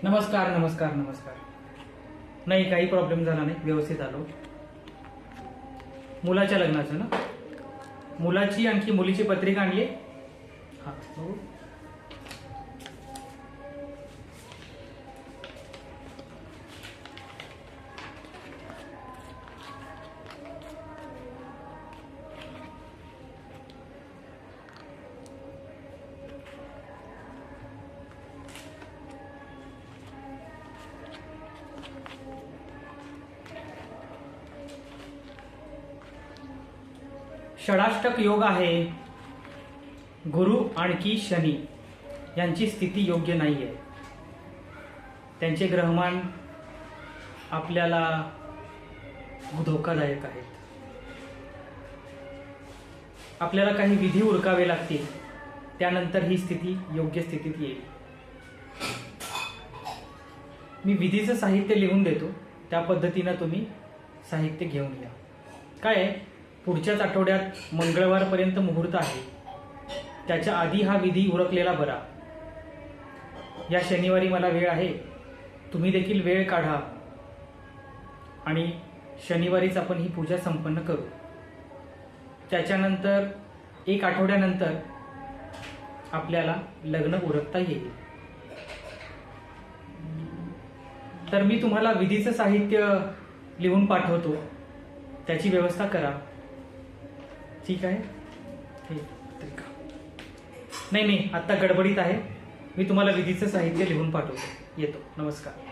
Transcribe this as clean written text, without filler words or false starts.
नमस्कार नमस्कार नमस्कार. नाही, काही प्रॉब्लेम झाला नाही, व्यवस्थित आलो. मुलाच्या लग्नाचं ना, मुलाची आणखी मुलीची पत्रिका आणली. हा बघू. षडाष्टक योग आहे. गुरु आणखी शनी यांची स्थिती योग्य नाही आहे. त्यांचे ग्रहमान आपल्याला धोकादायक आहेत. आपल्याला काही विधी उरकावे लागतील, त्यानंतर ही स्थिती योग्य स्थितीत येईल. मी विधीचं साहित्य लिहून देतो, त्या पद्धतीनं तुम्ही साहित्य घेऊन या. काय आहे, पुढच्याच आठवड्यात मंगळवारपर्यंत मुहूर्त आहे. त्याच्या आधी हा विधी उरकलेला बरा. या शनिवारी मला वेळ आहे, तुम्ही देखील वेळ काढा आणि शनिवारीच आपण ही पूजा संपन्न करू. त्याच्यानंतर 1 आठवड्यानंतर आपल्याला लग्न उरकता येईल. तर मी तुम्हाला विधीचं साहित्य लिहून पाठवतो, त्याची व्यवस्था करा. ठीक आहे. नाही, आता गडबडीत आहे. मी तुम्हाला विधीचं साहित्य लिहून पाठवतो. येतो. नमस्कार.